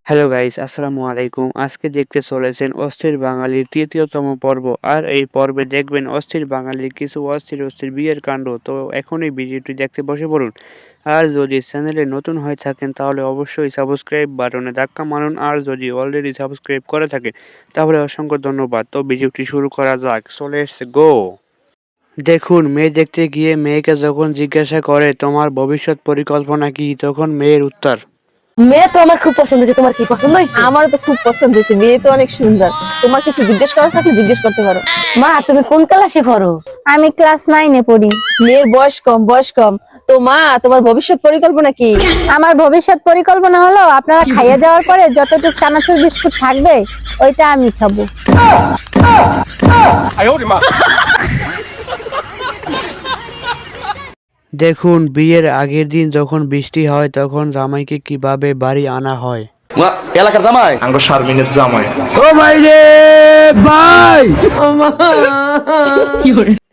Hello guys, আসসালামু আলাইকুম। আজকে দেখতে চলেছেন অস্থির বাঙালির ৩য় তম পর্ব। আর এই পর্বে দেখবেন অস্থির বাঙালির কিছু অস্থির অস্থির বিয়ের কাণ্ড। তো এখনই ভিডিওটি দেখতে বসে পড়ুন। আর যদি চ্যানেলে নতুন হয়ে থাকেন তাহলে অবশ্যই সাবস্ক্রাইব বাটনে ধাক্কা মারুন। আর যদি অলরেডি সাবস্ক্রাইব করে থাকেন তাহলে অসংখ্য ধন্যবাদ। তো ভিডিওটি শুরু করা যাক। So let's go. দেখুন, মেয়ে দেখতে গিয়ে মেয়েকে যখন জিজ্ঞাসা করে তোমার ভবিষ্যৎ পরিকল্পনা কি, তখন মেয়ের উত্তর, মেয়ে তো আমার খুব পছন্দ হয়েছে। তোমার কি পছন্দ হয়েছে? আমারও তো খুব পছন্দ হয়েছে, মেয়ে তো অনেক সুন্দর। তোমার কিছু জিজ্ঞেস করার থাকলে জিজ্ঞেস করতে পারো। মা, তুমি কোন ক্লাসে পড়ো? আমি ক্লাস 9-এ পড়ি। মেয়ের বয়স কম। তো মা, তোমার ভবিষ্যৎ পরিকল্পনা কি? আমার ভবিষ্যৎ পরিকল্পনা হলো আপনারা খাইয়ে যাওয়ার পরে যতটুকু চানাচুর বিস্কুট থাকবে ওইটা আমি খাবো। দেখুন, বিয়ের আগের দিন যখন বৃষ্টি হয় তখন জামাইকে কিভাবে বাড়ি আনা হয়। এলাকার জামাই আঙ্গ শারমিনের জামাই। ও ভাই রে ভাই,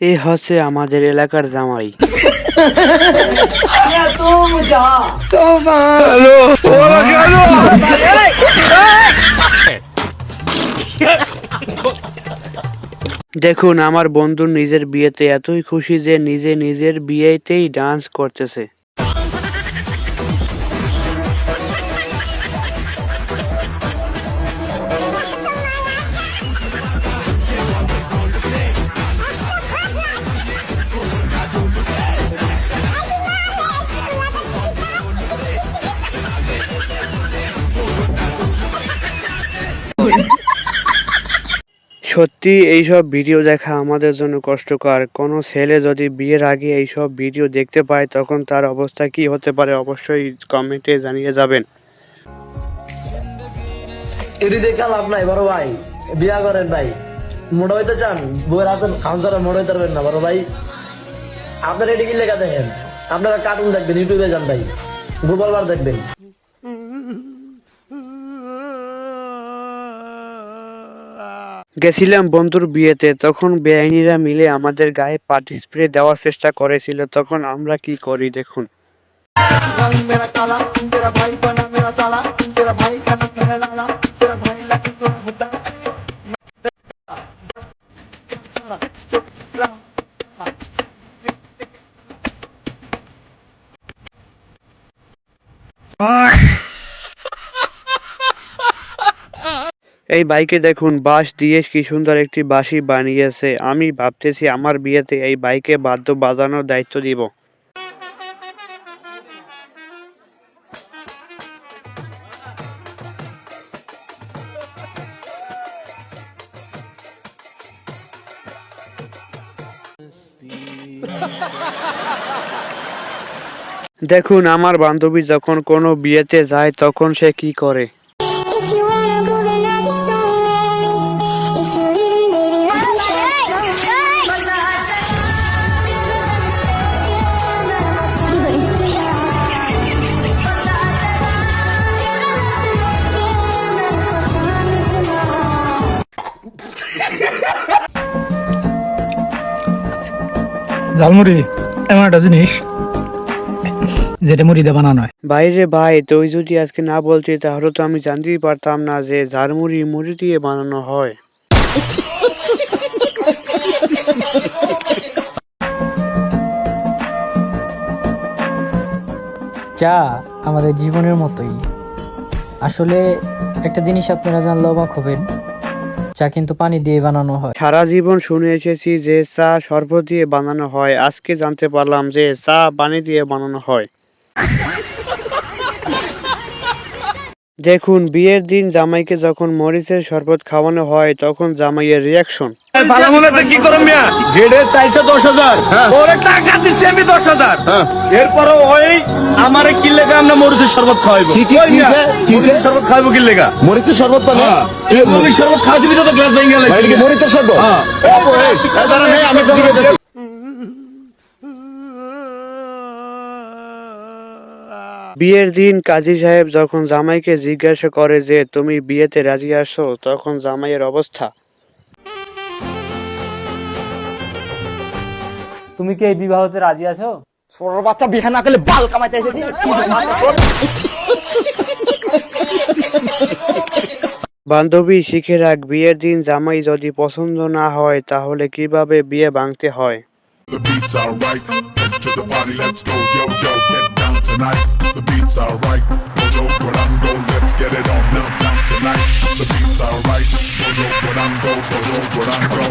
এই হচ্ছে আমাদের এলাকার জামাই। দেখুন, আমার বন্ধু নিজের বিয়েতে এতই খুশি যে নিজে নিজের বিয়েতেই ডান্স করতেছে। সত্যি এইসব ভিডিও দেখা আমাদের জন্য কষ্টকর। কোনো ছেলে যদি বিয়ের আগে এইসব ভিডিও দেখতে পায় তখন তার অবস্থা কি হতে পারে অবশ্যই কমেন্টে জানিয়ে যাবেন। এটি দেখে লাভ নাই বড় ভাই, বিয়া করেন ভাই। মোটা হইতে চান, বউয়ের হাতে খাওয়ান ছাড়া মোটা হইতে পারবেন না বড় ভাই। আপনারা এটি কি লেখা দেখেন? আপনারা কার্টুন দেখবেন, ইউটিউবে যান ভাই, গোপালবার দেখবেন। গেছিলাম বন্ধুর বিয়েতে, তখন বেআইনিরা মিলে আমাদের গায়ে পাটি স্প্রে দেওয়ার চেষ্টা করেছিল। তখন আমরা কি করি দেখুন। এই বাইকে দেখুন, বাঁশ দিয়ে কি সুন্দর একটি বাঁশি বানিয়েছে। আমি ভাবতেছি আমার বিয়েতে এই বাইকে বাদ্য বাজানোর দায়িত্ব দিব। দেখুন, আমার বান্ধবী যখন কোনো বিয়েতে যায় তখন সে কি করে। ঝালমুড়ি এমন একটা জিনিস যেটা মুড়ি দিয়ে বানানো হয়। বাইরে ভাই, তুই যদি আজকে না বলতি তাহলে তো আমি জানতেই পারতাম না যে ঝালমুড়ি মুড়ি দিয়ে বানানো হয়। চা আমাদের জীবনের মতোই। আসলে একটা জিনিস আপনারা জানলে অবাক হবেন, চা কিন্তু পানি দিয়ে বানানো হয়। সারা জীবন শুনে এসেছি যে চা শরবত দিয়ে বানানো হয়, আজকে জানতে পারলাম যে চা পানি দিয়ে বানানো হয়। দেখুন, বিয়ের দিন জামাইকে যখন মরিচের শরবত খাওয়ানো হয় তখন জামাইয়ের রিয়াকশন। কি করম মিয়া? গেডে চাইছে 10,000, ওরে টাকা দিছি আমি 10,000। এরপরও ওই আমারে কি লেগা আমরা মরিচের শরবত খাওয়াইবো? মরিচের শরবত খাওয়াইবো কি লেগা? মরিচের শরবত পানি? এই মরিচের শরবত খাওয়াইছি তো গ্লাস ভেঙে গেল। ভাই, এটা কি মরিচের শরবত? ও বই, এই দাঁড়ান, এই আমি তো দিকে দেখি। বিয়ের দিন কাজী সাহেব যখন জামাইকে জিজ্ঞাসা করে যে তুমি বিয়েতে রাজি আছো, তখন জামাইয়ের অবস্থা। তুমি কি এই বিবাহতে রাজি আছো? ছোট বাচ্চা বিয়ে না করলে বাল কামাইতে এসেছি। বান্ধবী শিখে রাখ, বিয়ের দিন জামাই যদি পছন্দ না হয় তাহলে কিভাবে বিয়ে ভাঙতে হয়। The beats alright. To the party, let's go, yo, yo, get down tonight. The beats alright. Mojo Guarango, let's get it on now, down tonight. The beats alright. Mojo Guarango, Mojo Guarango.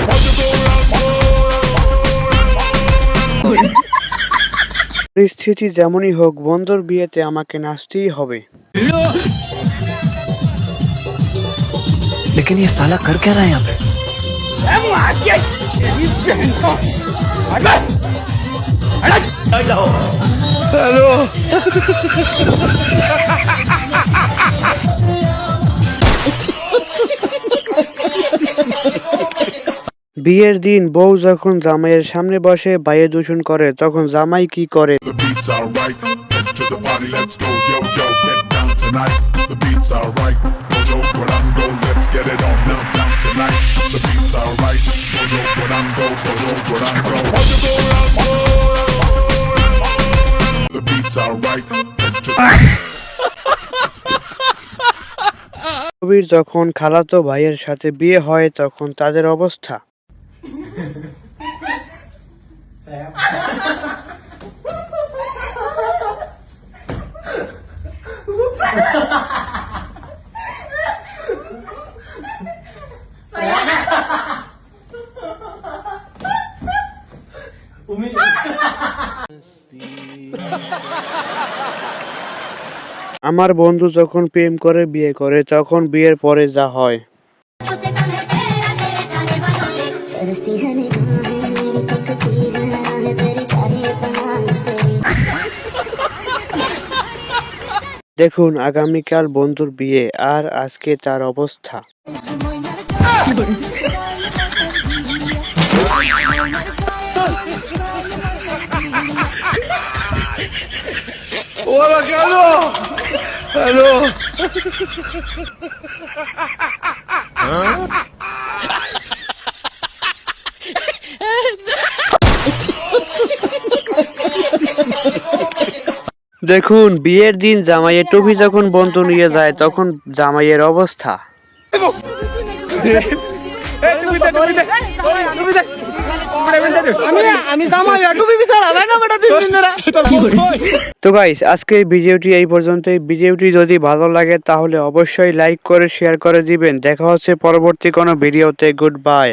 পরিস্থিতি যেমনই হোক বন্ধুর বিয়েতে আমাকে নাচতেই হবে। लेकिन ये साला कर क्या रहा है यहाँ पे? বিয়ের দিন বউ যখন জামাইয়ের সামনে বসে বায়ু দূষণ করে তখন জামাই কি করে? The beats alright. To the party, let's go, yo, yo, get down tonight. The beats alright. Mojo Guarango, let's get it on now, down tonight. The beats alright. Mojo Guarango, Mojo Guarango. The beats alright. কবির যখন খালাতো ভাইয়ের সাথে বিয়ে হয় তখন তাদের অবস্থা। আমার বন্ধু যখন প্রেম করে বিয়ে করে তখন বিয়ের পরে যা হয়। দেখুন আগামীকাল বন্ধুর বিয়ে আর আজকে তার অবস্থা। দেখুন বিয়ের দিন জামাইয়ের টুপি যখন বন্ধু নিয়ে যায় তখন জামাইয়ের অবস্থা। তো গাইস আজকে ভিডিওটি এই পর্যন্তই। ভিডিওটি যদি ভালো লাগে তাহলে অবশ্যই লাইক করে শেয়ার করে দিবেন। দেখা হচ্ছে পরবর্তী কোনো ভিডিওতে। Good bye.